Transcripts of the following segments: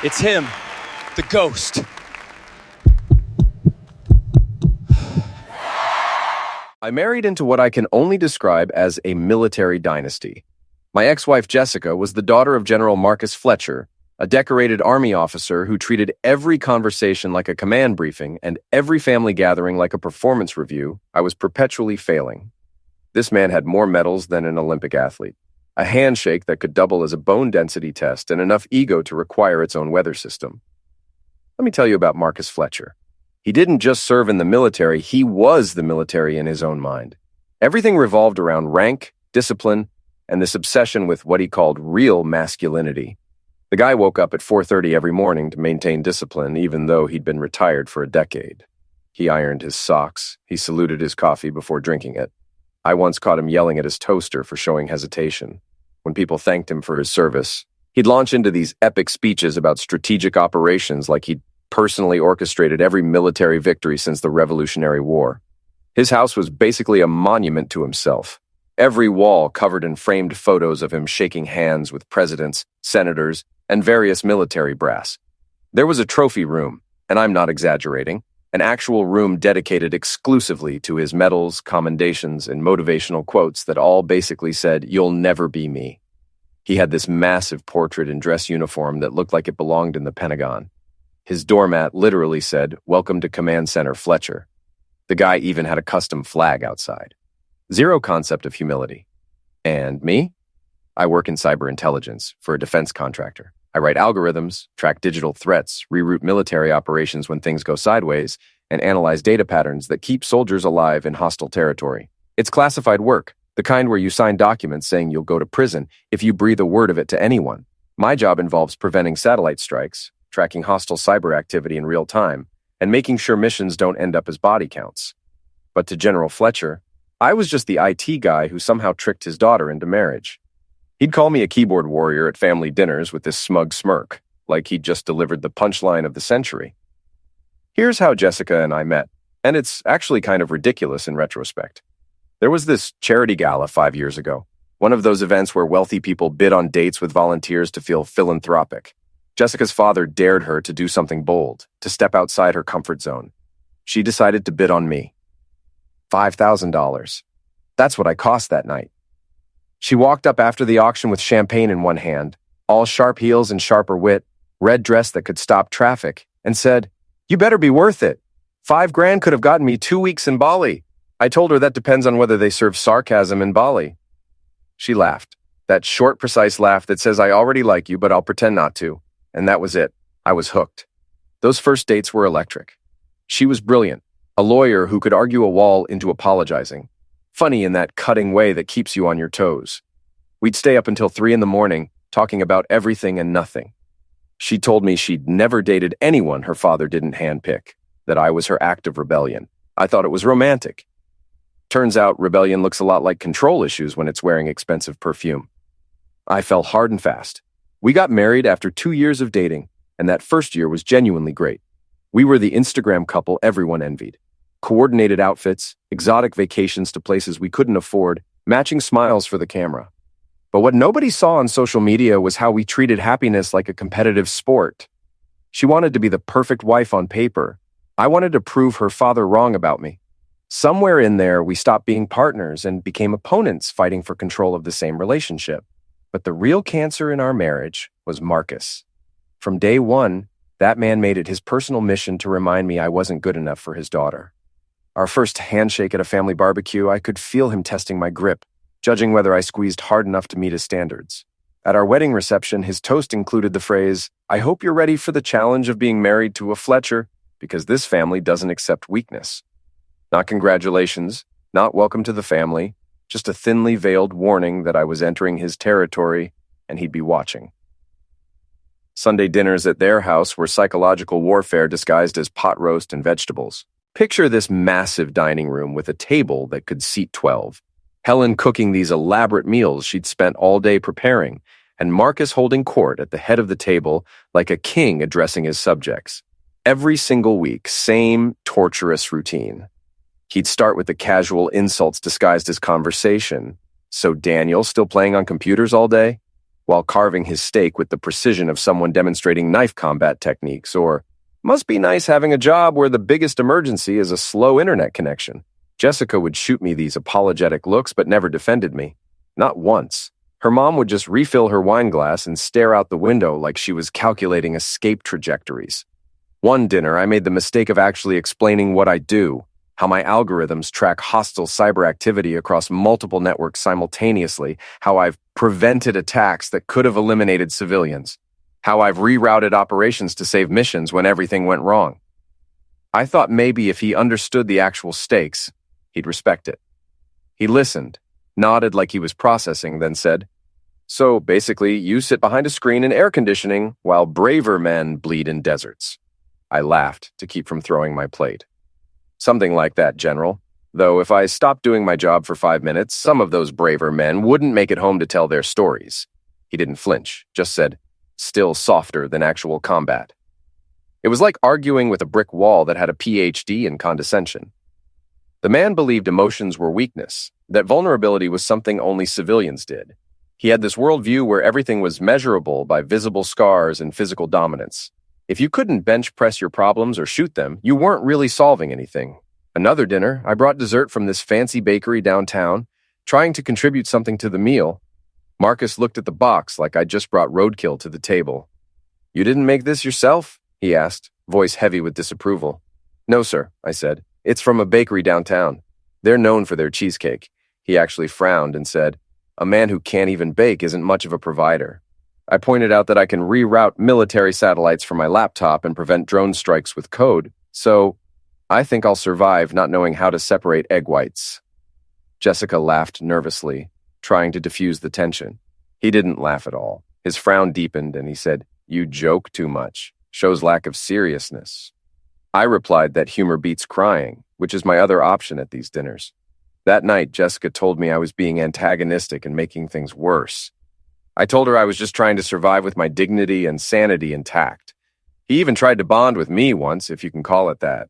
It's him, the ghost. I married into what I can only describe as a military dynasty. My ex-wife Jessica was the daughter of General Marcus Fletcher, a decorated Army officer who treated every conversation like a command briefing and every family gathering like a performance review. I was perpetually failing. This man had more medals than an Olympic athlete, a handshake that could double as a bone density test, and enough ego to require its own weather system. Let me tell you about Marcus Fletcher. He didn't just serve in the military, he was the military in his own mind. Everything revolved around rank, discipline, and this obsession with what he called real masculinity. The guy woke up at 4:30 every morning to maintain discipline, even though he'd been retired for a decade. He ironed his socks. He saluted his coffee before drinking it. I once caught him yelling at his toaster for showing hesitation. When people thanked him for his service, he'd launch into these epic speeches about strategic operations like he'd personally orchestrated every military victory since the Revolutionary War. His house was basically a monument to himself. Every wall covered in framed photos of him shaking hands with presidents, senators, and various military brass. There was a trophy room, and I'm not exaggerating, an actual room dedicated exclusively to his medals, commendations, and motivational quotes that all basically said, "You'll never be me." He had this massive portrait in dress uniform that looked like it belonged in the Pentagon. His doormat literally said, "Welcome to Command Center Fletcher." The guy even had a custom flag outside. Zero concept of humility. And me? I work in cyber intelligence for a defense contractor. I write algorithms, track digital threats, reroute military operations when things go sideways, and analyze data patterns that keep soldiers alive in hostile territory. It's classified work, the kind where you sign documents saying you'll go to prison if you breathe a word of it to anyone. My job involves preventing satellite strikes, tracking hostile cyber activity in real time, and making sure missions don't end up as body counts. But to General Fletcher, I was just the IT guy who somehow tricked his daughter into marriage. He'd call me a keyboard warrior at family dinners with this smug smirk, like he'd just delivered the punchline of the century. Here's how Jessica and I met, and it's actually kind of ridiculous in retrospect. There was this charity gala 5 years ago, one of those events where wealthy people bid on dates with volunteers to feel philanthropic. Jessica's father dared her to do something bold, to step outside her comfort zone. She decided to bid on me. $5,000. That's what I cost that night. She walked up after the auction with champagne in one hand, all sharp heels and sharper wit, red dress that could stop traffic, and said, "You better be worth it. $5,000 could have gotten me 2 weeks in Bali." I told her that depends on whether they serve sarcasm in Bali. She laughed, that short, precise laugh that says, "I already like you, but I'll pretend not to." And that was it. I was hooked. Those first dates were electric. She was brilliant, a lawyer who could argue a wall into apologizing. Funny in that cutting way that keeps you on your toes. We'd stay up until 3 a.m, talking about everything and nothing. She told me she'd never dated anyone her father didn't handpick, that I was her act of rebellion. I thought it was romantic. Turns out rebellion looks a lot like control issues when it's wearing expensive perfume. I fell hard and fast. We got married after 2 years of dating, and that first year was genuinely great. We were the Instagram couple everyone envied. Coordinated outfits, exotic vacations to places we couldn't afford, matching smiles for the camera. But what nobody saw on social media was how we treated happiness like a competitive sport. She wanted to be the perfect wife on paper. I wanted to prove her father wrong about me. Somewhere in there, we stopped being partners and became opponents fighting for control of the same relationship. But the real cancer in our marriage was Marcus. From day one, that man made it his personal mission to remind me I wasn't good enough for his daughter. Our first handshake at a family barbecue, I could feel him testing my grip, judging whether I squeezed hard enough to meet his standards. At our wedding reception, his toast included the phrase, "I hope you're ready for the challenge of being married to a Fletcher, because this family doesn't accept weakness." Not congratulations, not welcome to the family, just a thinly veiled warning that I was entering his territory and he'd be watching. Sunday dinners at their house were psychological warfare disguised as pot roast and vegetables. Picture this massive dining room with a table that could seat 12. Helen cooking these elaborate meals she'd spent all day preparing, and Marcus holding court at the head of the table like a king addressing his subjects. Every single week, same torturous routine. He'd start with the casual insults disguised as conversation. "So Daniel, still playing on computers all day?" while carving his steak with the precision of someone demonstrating knife combat techniques, or must be nice having a job where the biggest emergency is a slow internet connection. Jessica would shoot me these apologetic looks but never defended me. Not once. Her mom would just refill her wine glass and stare out the window like she was calculating escape trajectories. One dinner, I made the mistake of actually explaining what I do, how my algorithms track hostile cyber activity across multiple networks simultaneously, how I've prevented attacks that could have eliminated civilians, how I've rerouted operations to save missions when everything went wrong. I thought maybe if he understood the actual stakes, he'd respect it. He listened, nodded like he was processing, then said, "So basically, you sit behind a screen in air conditioning while braver men bleed in deserts." I laughed to keep from throwing my plate. "Something like that, General. Though if I stopped doing my job for 5 minutes, some of those braver men wouldn't make it home to tell their stories." He didn't flinch, just said, "Still softer than actual combat." It was like arguing with a brick wall that had a PhD in condescension. The man believed emotions were weakness, that vulnerability was something only civilians did. He had this worldview where everything was measurable by visible scars and physical dominance. If you couldn't bench press your problems or shoot them, you weren't really solving anything. Another dinner, I brought dessert from this fancy bakery downtown, trying to contribute something to the meal. Marcus looked at the box like I just brought roadkill to the table. "You didn't make this yourself?" he asked, voice heavy with disapproval. "No, sir," I said. "It's from a bakery downtown. They're known for their cheesecake." He actually frowned and said, "A man who can't even bake isn't much of a provider." I pointed out that I can reroute military satellites from my laptop and prevent drone strikes with code, so I think I'll survive not knowing how to separate egg whites. Jessica laughed nervously, trying to diffuse the tension. He didn't laugh at all. His frown deepened and he said, "You joke too much. Shows lack of seriousness." I replied that humor beats crying, which is my other option at these dinners. That night, Jessica told me I was being antagonistic and making things worse. I told her I was just trying to survive with my dignity and sanity intact. He even tried to bond with me once, if you can call it that.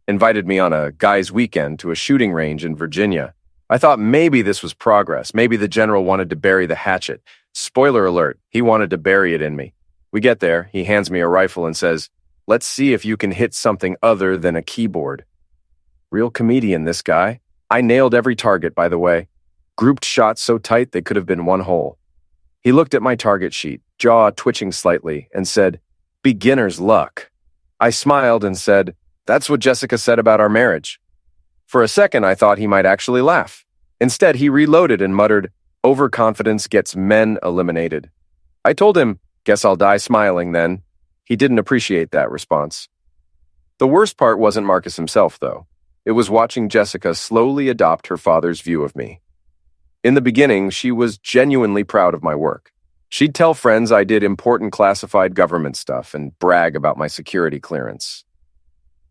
Invited me on a guy's weekend to a shooting range in Virginia. I thought maybe this was progress. Maybe the general wanted to bury the hatchet. Spoiler alert, he wanted to bury it in me. We get there, he hands me a rifle and says, "Let's see if you can hit something other than a keyboard." Real comedian, this guy. I nailed every target, by the way. Grouped shots so tight they could have been one hole. He looked at my target sheet, jaw twitching slightly, and said, "Beginner's luck." I smiled and said, "That's what Jessica said about our marriage." For a second, I thought he might actually laugh. Instead, he reloaded and muttered, "Overconfidence gets men eliminated." I told him, "Guess I'll die smiling then." He didn't appreciate that response. The worst part wasn't Marcus himself, though. It was watching Jessica slowly adopt her father's view of me. In the beginning, she was genuinely proud of my work. She'd tell friends I did important classified government stuff and brag about my security clearance.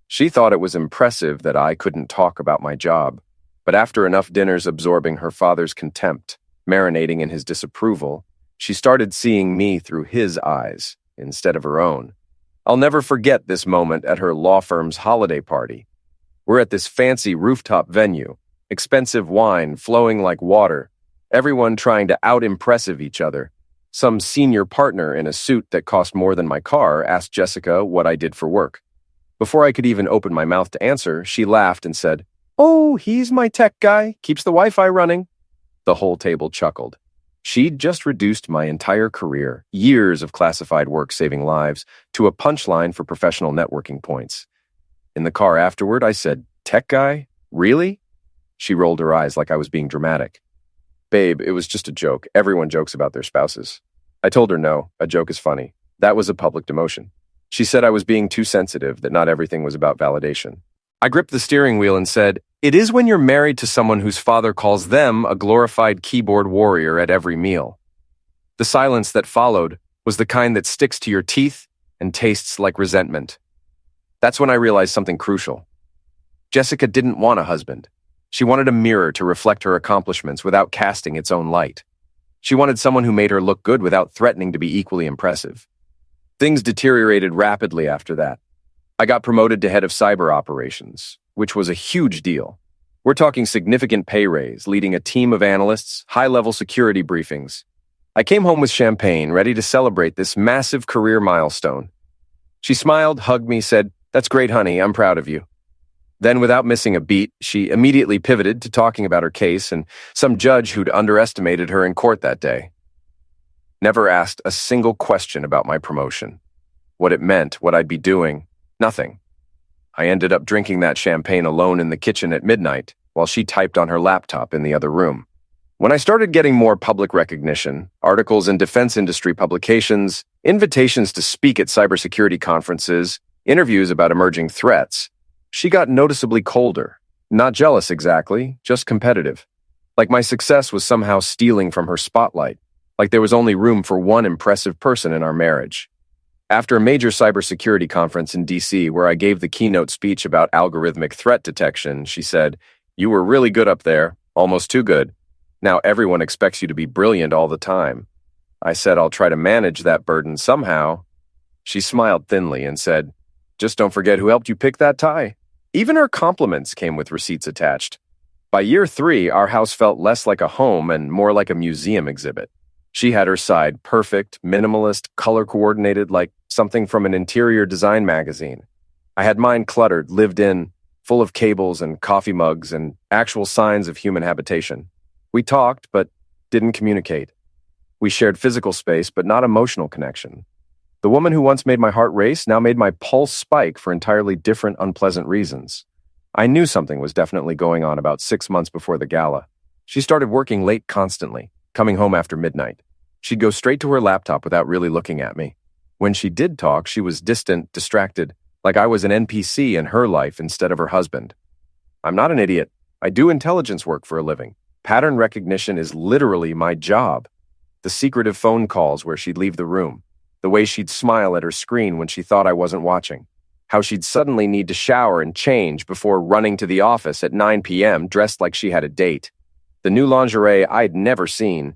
She thought it was impressive that I couldn't talk about my job, but after enough dinners absorbing her father's contempt, marinating in his disapproval, she started seeing me through his eyes instead of her own. I'll never forget this moment at her law firm's holiday party. We're at this fancy rooftop venue, expensive wine flowing like water, everyone trying to out-impressive each other. Some senior partner in a suit that cost more than my car asked Jessica what I did for work. Before I could even open my mouth to answer, she laughed and said, "Oh, he's my tech guy, keeps the Wi-Fi running." The whole table chuckled. She'd just reduced my entire career, years of classified work saving lives, to a punchline for professional networking points. In the car afterward, I said, "Tech guy? Really?" She rolled her eyes like I was being dramatic. "Babe, it was just a joke. Everyone jokes about their spouses." I told her no, a joke is funny. That was a public demotion. She said I was being too sensitive, that not everything was about validation. I gripped the steering wheel and said, "It is when you're married to someone whose father calls them a glorified keyboard warrior at every meal." The silence that followed was the kind that sticks to your teeth and tastes like resentment. That's when I realized something crucial. Jessica didn't want a husband. She wanted a mirror to reflect her accomplishments without casting its own light. She wanted someone who made her look good without threatening to be equally impressive. Things deteriorated rapidly after that. I got promoted to head of cyber operations, which was a huge deal. We're talking significant pay raise, leading a team of analysts, high-level security briefings. I came home with champagne, ready to celebrate this massive career milestone. She smiled, hugged me, said, "That's great, honey, I'm proud of you." Then, without missing a beat, she immediately pivoted to talking about her case and some judge who'd underestimated her in court that day. Never asked a single question about my promotion. What it meant, what I'd be doing, nothing. I ended up drinking that champagne alone in the kitchen at midnight, while she typed on her laptop in the other room. When I started getting more public recognition, articles in defense industry publications, invitations to speak at cybersecurity conferences, interviews about emerging threats, she got noticeably colder. Not jealous exactly, just competitive. Like my success was somehow stealing from her spotlight, like there was only room for one impressive person in our marriage. After a major cybersecurity conference in DC where I gave the keynote speech about algorithmic threat detection, she said, "You were really good up there, almost too good. Now everyone expects you to be brilliant all the time." I said, "I'll try to manage that burden somehow." She smiled thinly and said, "Just don't forget who helped you pick that tie." Even her compliments came with receipts attached. By year 3, our house felt less like a home and more like a museum exhibit. She had her side perfect, minimalist, color-coordinated like something from an interior design magazine. I had mine cluttered, lived in, full of cables and coffee mugs and actual signs of human habitation. We talked, but didn't communicate. We shared physical space, but not emotional connection. The woman who once made my heart race now made my pulse spike for entirely different, unpleasant reasons. I knew something was definitely going on about 6 months before the gala. She started working late constantly, coming home after midnight. She'd go straight to her laptop without really looking at me. When she did talk, she was distant, distracted, like I was an NPC in her life instead of her husband. I'm not an idiot. I do intelligence work for a living. Pattern recognition is literally my job. The secretive phone calls where she'd leave the room. The way she'd smile at her screen when she thought I wasn't watching. How she'd suddenly need to shower and change before running to the office at 9 p.m. dressed like she had a date. The new lingerie I'd never seen.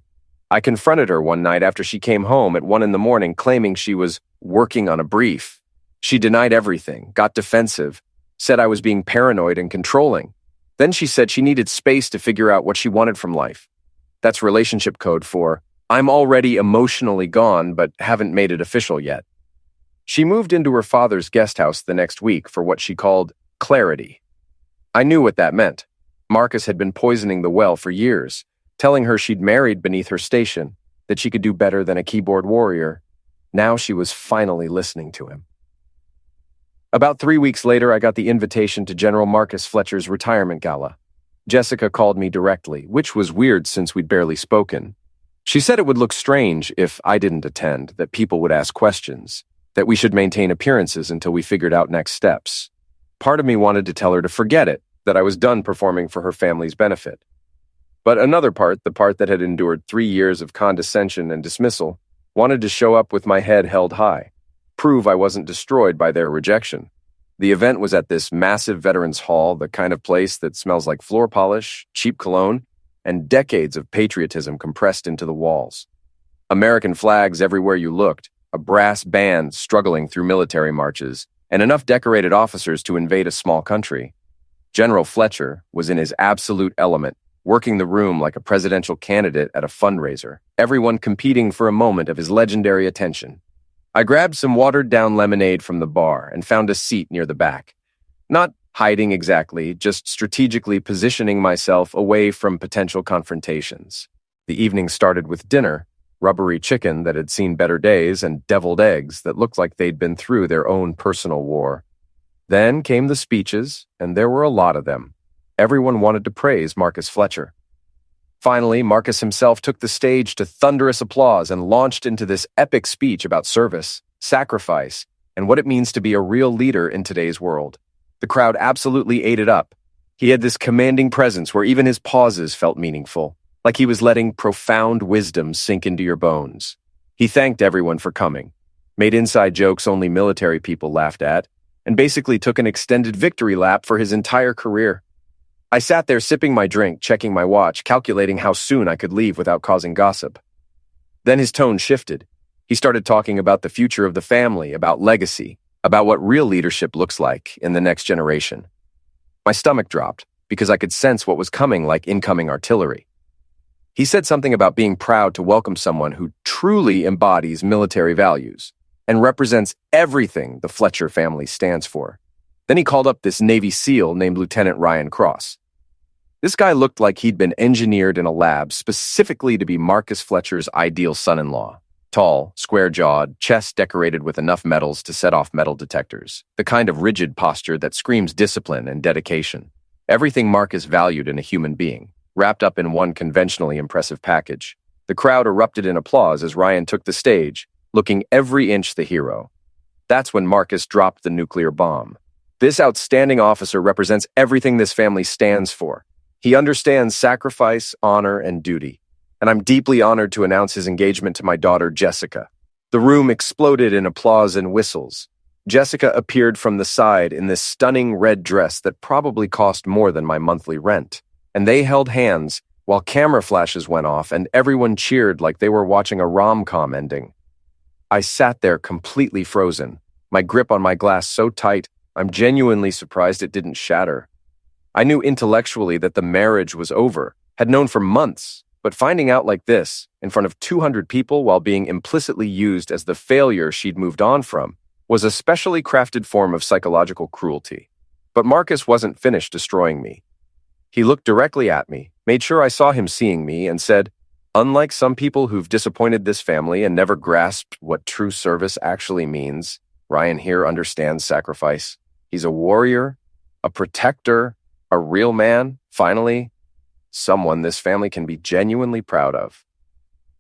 I confronted her one night after she came home at 1 a.m. claiming she was working on a brief. She denied everything, got defensive, said I was being paranoid and controlling. Then she said she needed space to figure out what she wanted from life. That's relationship code for, "I'm already emotionally gone, but haven't made it official yet." She moved into her father's guest house the next week for what she called clarity. I knew what that meant. Marcus had been poisoning the well for years, telling her she'd married beneath her station, that she could do better than a keyboard warrior. Now she was finally listening to him. About 3 weeks later, I got the invitation to General Marcus Fletcher's retirement gala. Jessica called me directly, which was weird since we'd barely spoken. She said it would look strange if I didn't attend, that people would ask questions, that we should maintain appearances until we figured out next steps. Part of me wanted to tell her to forget it, that I was done performing for her family's benefit. But another part, the part that had endured 3 years of condescension and dismissal, wanted to show up with my head held high, prove I wasn't destroyed by their rejection. The event was at this massive veterans hall, the kind of place that smells like floor polish, cheap cologne, and decades of patriotism compressed into the walls. American flags everywhere you looked, a brass band struggling through military marches, and enough decorated officers to invade a small country. General Fletcher was in his absolute element, working the room like a presidential candidate at a fundraiser, everyone competing for a moment of his legendary attention. I grabbed some watered-down lemonade from the bar and found a seat near the back. Not hiding exactly, just strategically positioning myself away from potential confrontations. The evening started with dinner, rubbery chicken that had seen better days, and deviled eggs that looked like they'd been through their own personal war. Then came the speeches, and there were a lot of them. Everyone wanted to praise Marcus Fletcher. Finally, Marcus himself took the stage to thunderous applause and launched into this epic speech about service, sacrifice, and what it means to be a real leader in today's world. The crowd absolutely ate it up. He had this commanding presence where even his pauses felt meaningful, like he was letting profound wisdom sink into your bones. He thanked everyone for coming, made inside jokes only military people laughed at, and basically took an extended victory lap for his entire career. I sat there sipping my drink, checking my watch, calculating how soon I could leave without causing gossip. Then his tone shifted. He started talking about the future of the family, about legacy, about what real leadership looks like in the next generation. My stomach dropped because I could sense what was coming like incoming artillery. He said something about being proud to welcome someone who truly embodies military values and represents everything the Fletcher family stands for. Then he called up this Navy SEAL named Lieutenant Ryan Cross. This guy looked like he'd been engineered in a lab specifically to be Marcus Fletcher's ideal son-in-law. Tall, square-jawed, chest decorated with enough medals to set off metal detectors. The kind of rigid posture that screams discipline and dedication. Everything Marcus valued in a human being, wrapped up in one conventionally impressive package. The crowd erupted in applause as Ryan took the stage, looking every inch the hero. That's when Marcus dropped the nuclear bomb. This outstanding officer represents everything this family stands for. He understands sacrifice, honor, and duty. And I'm deeply honored to announce his engagement to my daughter, Jessica. The room exploded in applause and whistles. Jessica appeared from the side in this stunning red dress that probably cost more than my monthly rent. And they held hands while camera flashes went off and everyone cheered like they were watching a rom-com ending. I sat there completely frozen, my grip on my glass so tight, I'm genuinely surprised it didn't shatter. I knew intellectually that the marriage was over, had known for months, but finding out like this, in front of 200 people while being implicitly used as the failure she'd moved on from, was a specially crafted form of psychological cruelty. But Marcus wasn't finished destroying me. He looked directly at me, made sure I saw him seeing me, and said, "Unlike some people who've disappointed this family and never grasped what true service actually means, Ryan here understands sacrifice. He's a warrior, a protector, a real man, finally, someone this family can be genuinely proud of."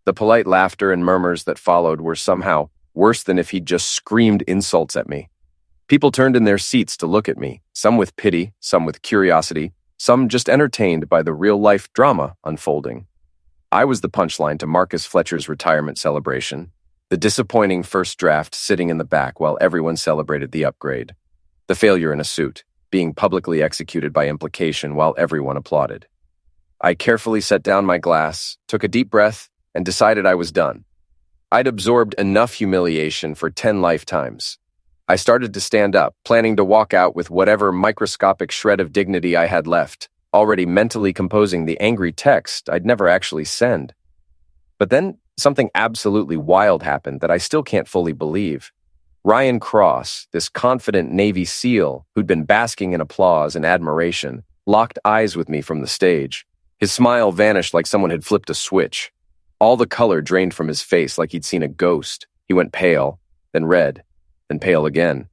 The polite laughter and murmurs that followed were somehow worse than if he'd just screamed insults at me. People turned in their seats to look at me, some with pity, some with curiosity, some just entertained by the real-life drama unfolding. I was the punchline to Marcus Fletcher's retirement celebration, the disappointing first draft sitting in the back while everyone celebrated the upgrade, the failure in a suit, being publicly executed by implication while everyone applauded. I carefully set down my glass, took a deep breath, and decided I was done. I'd absorbed enough humiliation for 10 lifetimes. I started to stand up, planning to walk out with whatever microscopic shred of dignity I had left, already mentally composing the angry text I'd never actually send. But then something absolutely wild happened that I still can't fully believe. Ryan Cross, this confident Navy SEAL who'd been basking in applause and admiration, locked eyes with me from the stage. His smile vanished like someone had flipped a switch. All the color drained from his face like he'd seen a ghost. He went pale, then red, then pale again.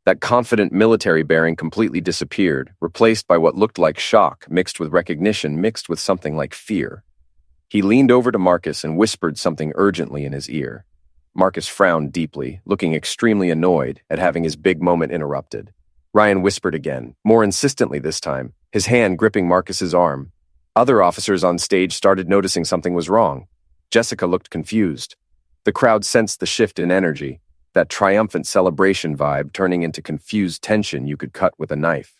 That confident military bearing completely disappeared, replaced by what looked like shock, mixed with recognition, mixed with something like fear. He leaned over to Marcus and whispered something urgently in his ear. Marcus frowned deeply, looking extremely annoyed at having his big moment interrupted. Ryan whispered again, more insistently this time, his hand gripping Marcus's arm. Other officers on stage started noticing something was wrong. Jessica looked confused. The crowd sensed the shift in energy, that triumphant celebration vibe turning into confused tension you could cut with a knife.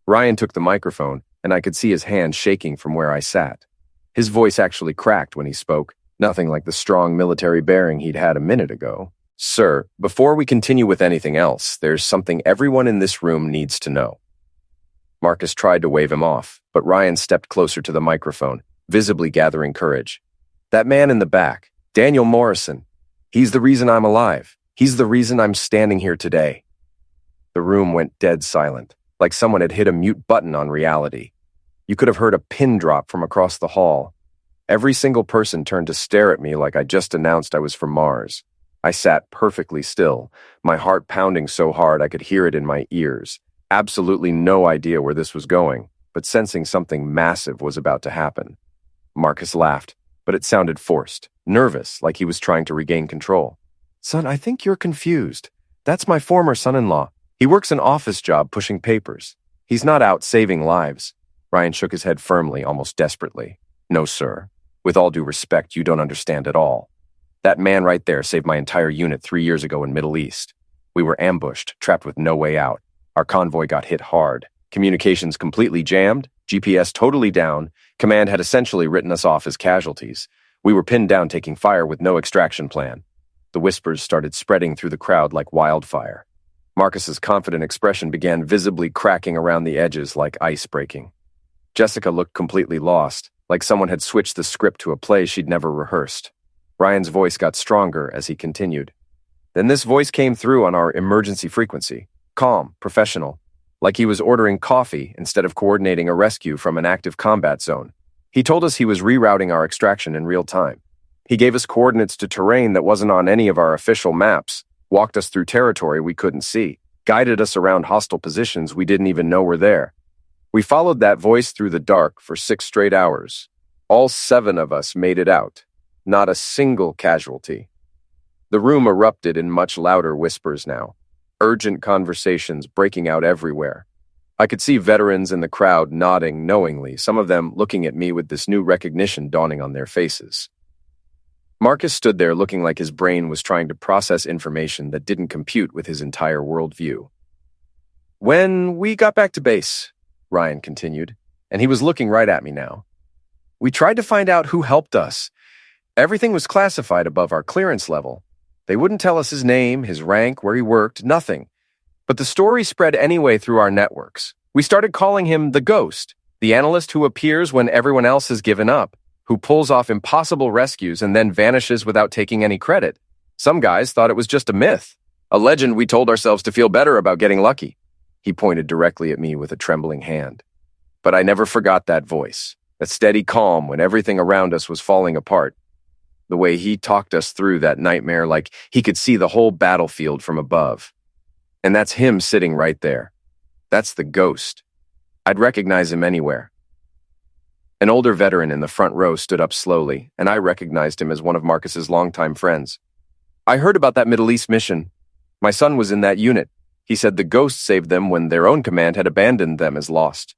Ryan took the microphone, and I could see his hand shaking from where I sat. His voice actually cracked when he spoke, nothing like the strong military bearing he'd had a minute ago. "Sir, before we continue with anything else, there's something everyone in this room needs to know." Marcus tried to wave him off, but Ryan stepped closer to the microphone, visibly gathering courage. "That man in the back, Daniel Morrison, he's the reason I'm alive. He's the reason I'm standing here today." The room went dead silent, like someone had hit a mute button on reality. You could have heard a pin drop from across the hall. Every single person turned to stare at me like I just announced I was from Mars. I sat perfectly still, my heart pounding so hard I could hear it in my ears. Absolutely no idea where this was going, but sensing something massive was about to happen. Marcus laughed, but it sounded forced, nervous, like he was trying to regain control. "Son, I think you're confused. That's my former son-in-law. He works an office job pushing papers. He's not out saving lives." Ryan shook his head firmly, almost desperately. "No, sir. With all due respect, you don't understand at all. That man right there saved my entire unit 3 years ago in Middle East. We were ambushed, trapped with no way out. Our convoy got hit hard. Communications completely jammed, GPS totally down. Command had essentially written us off as casualties. We were pinned down taking fire with no extraction plan." The whispers started spreading through the crowd like wildfire. Marcus's confident expression began visibly cracking around the edges like ice breaking. Jessica looked completely lost, like someone had switched the script to a play she'd never rehearsed. Ryan's voice got stronger as he continued. Then this voice came through on our emergency frequency, calm, professional, like he was ordering coffee instead of coordinating a rescue from an active combat zone. He told us he was rerouting our extraction in real time. He gave us coordinates to terrain that wasn't on any of our official maps, walked us through territory we couldn't see, guided us around hostile positions we didn't even know were there. We followed that voice through the dark for 6 straight hours. All 7 of us made it out. Not a single casualty. The room erupted in much louder whispers now, urgent conversations breaking out everywhere. I could see veterans in the crowd nodding knowingly, some of them looking at me with this new recognition dawning on their faces. Marcus stood there looking like his brain was trying to process information that didn't compute with his entire worldview. When we got back to base, Ryan continued, and he was looking right at me now, we tried to find out who helped us. Everything was classified above our clearance level. They wouldn't tell us his name, his rank, where he worked, nothing. But the story spread anyway through our networks. We started calling him the Ghost, the analyst who appears when everyone else has given up, who pulls off impossible rescues and then vanishes without taking any credit. Some guys thought it was just a myth, a legend we told ourselves to feel better about getting lucky. He pointed directly at me with a trembling hand. But I never forgot that voice, that steady calm when everything around us was falling apart. The way he talked us through that nightmare like he could see the whole battlefield from above. And that's him sitting right there. That's the Ghost. I'd recognize him anywhere. An older veteran in the front row stood up slowly, and I recognized him as one of Marcus's longtime friends. I heard about that Middle East mission. My son was in that unit. He said the Ghost saved them when their own command had abandoned them as lost.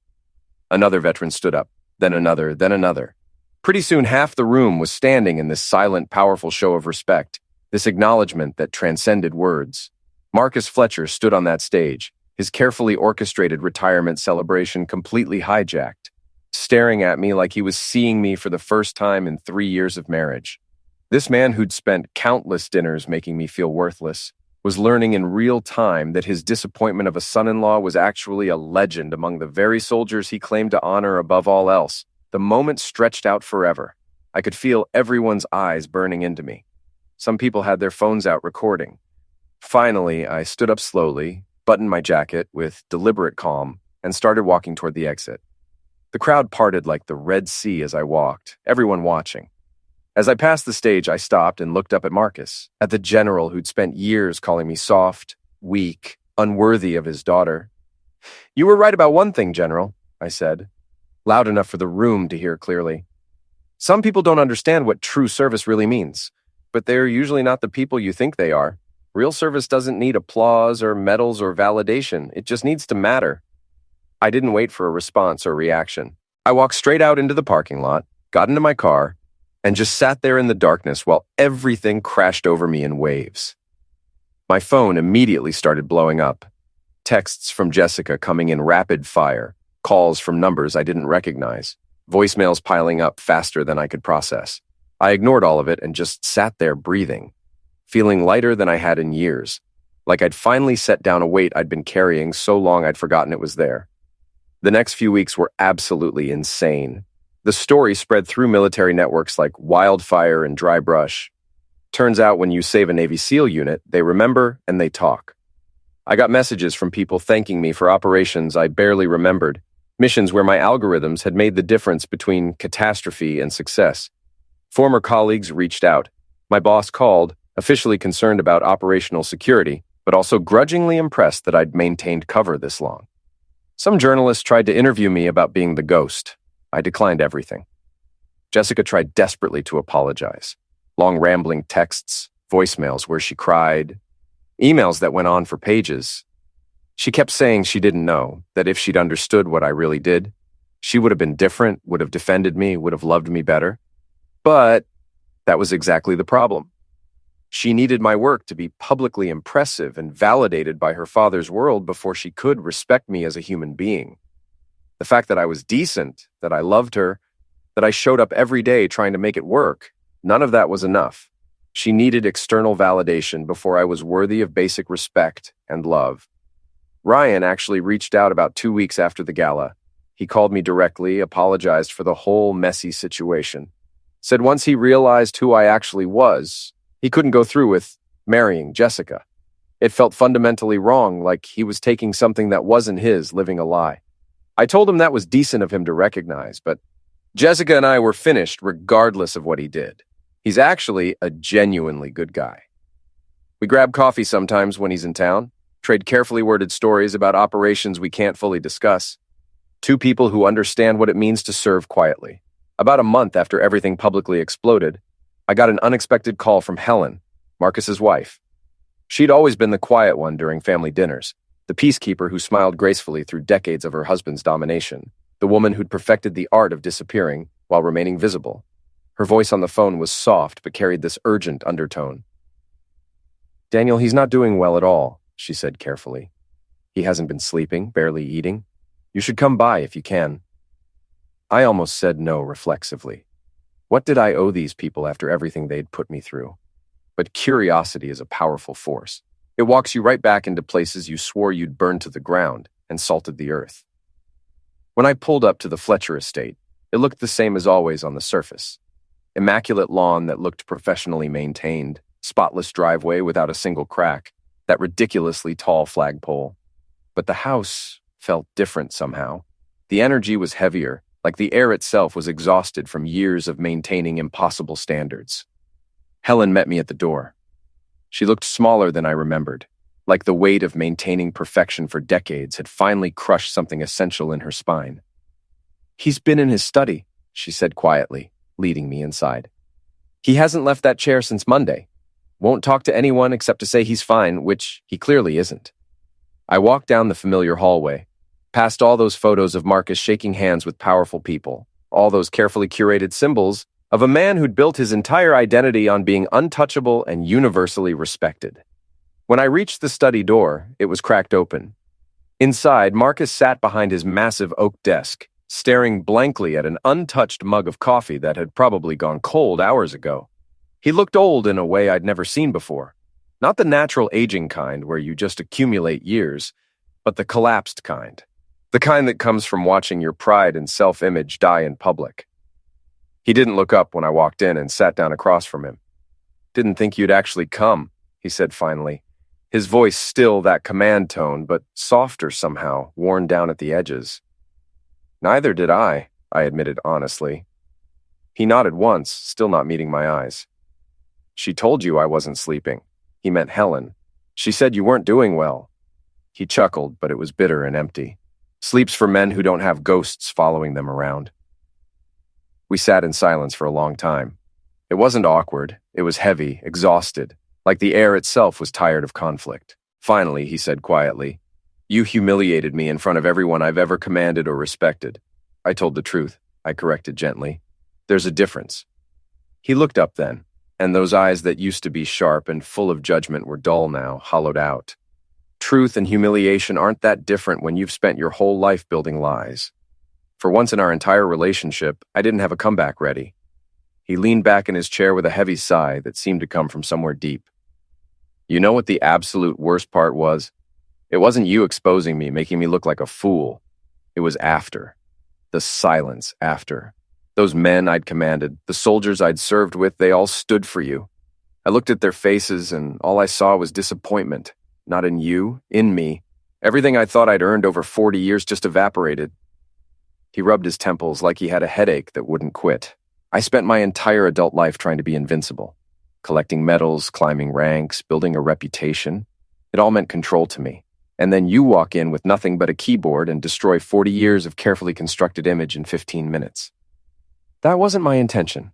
Another veteran stood up, then another, then another. Pretty soon half the room was standing in this silent, powerful show of respect, this acknowledgement that transcended words. Marcus Fletcher stood on that stage, his carefully orchestrated retirement celebration completely hijacked, staring at me like he was seeing me for the first time in 3 years of marriage. This man who'd spent countless dinners making me feel worthless was learning in real time that his disappointment of a son-in-law was actually a legend among the very soldiers he claimed to honor above all else. The moment stretched out forever. I could feel everyone's eyes burning into me. Some people had their phones out recording. Finally, I stood up slowly, buttoned my jacket with deliberate calm, and started walking toward the exit. The crowd parted like the Red Sea as I walked, everyone watching. As I passed the stage, I stopped and looked up at Marcus, at the general who'd spent years calling me soft, weak, unworthy of his daughter. "You were right about one thing, General," I said, loud enough for the room to hear clearly. "Some people don't understand what true service really means, but they're usually not the people you think they are. Real service doesn't need applause or medals or validation. It just needs to matter." I didn't wait for a response or reaction. I walked straight out into the parking lot, got into my car, and just sat there in the darkness while everything crashed over me in waves. My phone immediately started blowing up. Texts from Jessica coming in rapid fire, calls from numbers I didn't recognize, voicemails piling up faster than I could process. I ignored all of it and just sat there breathing, feeling lighter than I had in years, like I'd finally set down a weight I'd been carrying so long I'd forgotten it was there. The next few weeks were absolutely insane. The story spread through military networks like wildfire and dry brush. Turns out when you save a Navy SEAL unit, they remember and they talk. I got messages from people thanking me for operations I barely remembered, missions where my algorithms had made the difference between catastrophe and success. Former colleagues reached out. My boss called, officially concerned about operational security, but also grudgingly impressed that I'd maintained cover this long. Some journalists tried to interview me about being the Ghost. I declined everything. Jessica tried desperately to apologize. Long rambling texts, voicemails where she cried, emails that went on for pages. She kept saying she didn't know, that if she'd understood what I really did, she would have been different, would have defended me, would have loved me better. But that was exactly the problem. She needed my work to be publicly impressive and validated by her father's world before she could respect me as a human being. The fact that I was decent, that I loved her, that I showed up every day trying to make it work, none of that was enough. She needed external validation before I was worthy of basic respect and love. Ryan actually reached out about 2 weeks after the gala. He called me directly, apologized for the whole messy situation. Said once he realized who I actually was, he couldn't go through with marrying Jessica. It felt fundamentally wrong, like he was taking something that wasn't his, living a lie. I told him that was decent of him to recognize, but Jessica and I were finished regardless of what he did. He's actually a genuinely good guy. We grab coffee sometimes when he's in town, trade carefully worded stories about operations we can't fully discuss. Two people who understand what it means to serve quietly. About a month after everything publicly exploded, I got an unexpected call from Helen, Marcus's wife. She'd always been the quiet one during family dinners, the peacekeeper who smiled gracefully through decades of her husband's domination, the woman who'd perfected the art of disappearing while remaining visible. Her voice on the phone was soft but carried this urgent undertone. "Daniel, he's not doing well at all," she said carefully. "He hasn't been sleeping, barely eating. You should come by if you can." I almost said no reflexively. What did I owe these people after everything they'd put me through? But curiosity is a powerful force. It walks you right back into places you swore you'd burned to the ground and salted the earth. When I pulled up to the Fletcher estate, it looked the same as always on the surface. Immaculate lawn that looked professionally maintained, spotless driveway without a single crack, that ridiculously tall flagpole. But the house felt different somehow. The energy was heavier, like the air itself was exhausted from years of maintaining impossible standards. Helen met me at the door. She looked smaller than I remembered, like the weight of maintaining perfection for decades had finally crushed something essential in her spine. "He's been in his study," she said quietly, leading me inside. "He hasn't left that chair since Monday. Won't talk to anyone except to say he's fine, which he clearly isn't." I walked down the familiar hallway, past all those photos of Marcus shaking hands with powerful people, all those carefully curated symbols of a man who'd built his entire identity on being untouchable and universally respected. When I reached the study door, it was cracked open. Inside, Marcus sat behind his massive oak desk, staring blankly at an untouched mug of coffee that had probably gone cold hours ago. He looked old in a way I'd never seen before. Not the natural aging kind where you just accumulate years, but the collapsed kind. The kind that comes from watching your pride and self-image die in public. He didn't look up when I walked in and sat down across from him. "Didn't think you'd actually come," he said finally. His voice still that command tone, but softer somehow, worn down at the edges. "Neither did I admitted honestly. He nodded once, still not meeting my eyes. "She told you I wasn't sleeping." He meant Helen. "She said you weren't doing well." He chuckled, but it was bitter and empty. Sleep's for men who don't have ghosts following them around. We sat in silence for a long time. It wasn't awkward. It was heavy, exhausted, like the air itself was tired of conflict. Finally, he said quietly, "You humiliated me in front of everyone I've ever commanded or respected." I told the truth. I corrected gently. "There's a difference." He looked up then, and those eyes that used to be sharp and full of judgment were dull now, hollowed out. Truth and humiliation aren't that different when you've spent your whole life building lies. For once in our entire relationship, I didn't have a comeback ready. He leaned back in his chair with a heavy sigh that seemed to come from somewhere deep. "You know what the absolute worst part was? It wasn't you exposing me, making me look like a fool. It was after. The silence after. Those men I'd commanded, the soldiers I'd served with, they all stood for you. I looked at their faces and all I saw was disappointment. Not in you, in me. Everything I thought I'd earned over 40 years just evaporated." He rubbed his temples like he had a headache that wouldn't quit. "I spent my entire adult life trying to be invincible. Collecting medals, climbing ranks, building a reputation. It all meant control to me. And then you walk in with nothing but a keyboard and destroy 40 years of carefully constructed image in 15 minutes. "That wasn't my intention,"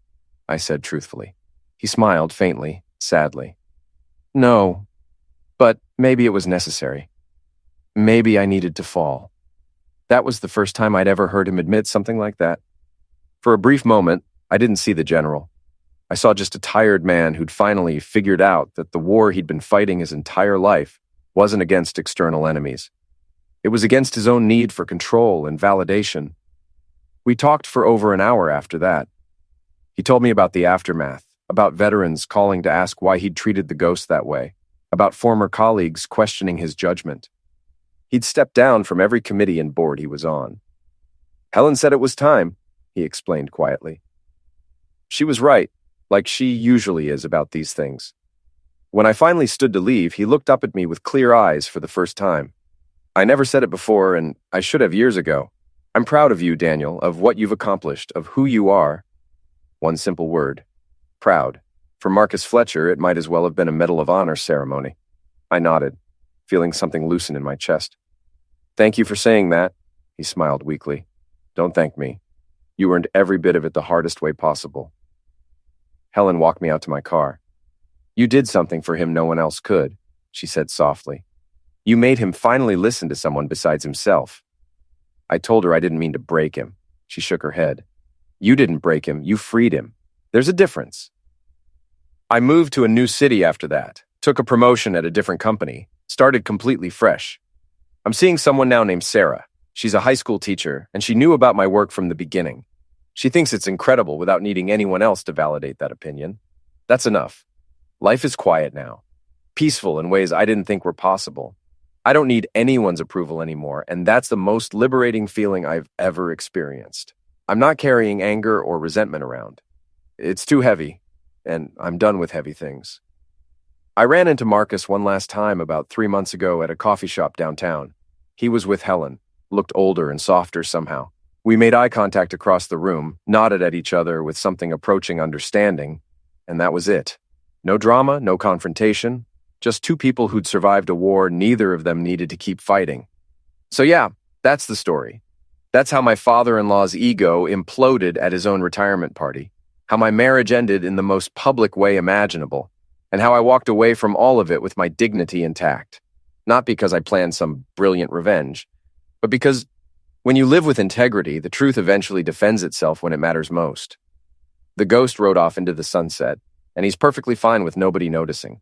I said truthfully. He smiled faintly, sadly. "No, but maybe it was necessary. Maybe I needed to fall." That was the first time I'd ever heard him admit something like that. For a brief moment, I didn't see the general. I saw just a tired man who'd finally figured out that the war he'd been fighting his entire life wasn't against external enemies. It was against his own need for control and validation. We talked for over an hour after that. He told me about the aftermath, about veterans calling to ask why he'd treated the ghost that way, about former colleagues questioning his judgment. He'd stepped down from every committee and board he was on. Helen said it was time, he explained quietly. She was right, like she usually is about these things. When I finally stood to leave, he looked up at me with clear eyes for the first time. I never said it before, and I should have years ago. I'm proud of you, Daniel, of what you've accomplished, of who you are. One simple word. Proud. For Marcus Fletcher, it might as well have been a Medal of Honor ceremony. I nodded, feeling something loosen in my chest. Thank you for saying that, he smiled weakly. Don't thank me. You earned every bit of it the hardest way possible. Helen walked me out to my car. You did something for him no one else could, she said softly. You made him finally listen to someone besides himself. I told her I didn't mean to break him. She shook her head. You didn't break him, you freed him. There's a difference. I moved to a new city after that, took a promotion at a different company, started completely fresh. I'm seeing someone now named Sarah. She's a high school teacher, and she knew about my work from the beginning. She thinks it's incredible without needing anyone else to validate that opinion. That's enough. Life is quiet now, peaceful in ways I didn't think were possible. I don't need anyone's approval anymore, and that's the most liberating feeling I've ever experienced. I'm not carrying anger or resentment around. It's too heavy, and I'm done with heavy things. I ran into Marcus one last time about 3 months ago at a coffee shop downtown. He was with Helen, looked older and softer somehow. We made eye contact across the room, nodded at each other with something approaching understanding, and that was it. No drama, no confrontation, just two people who'd survived a war neither of them needed to keep fighting. So yeah, that's the story. That's how my father-in-law's ego imploded at his own retirement party, how my marriage ended in the most public way imaginable, and how I walked away from all of it with my dignity intact. Not because I planned some brilliant revenge, but because when you live with integrity, the truth eventually defends itself when it matters most. The ghost rode off into the sunset, and he's perfectly fine with nobody noticing.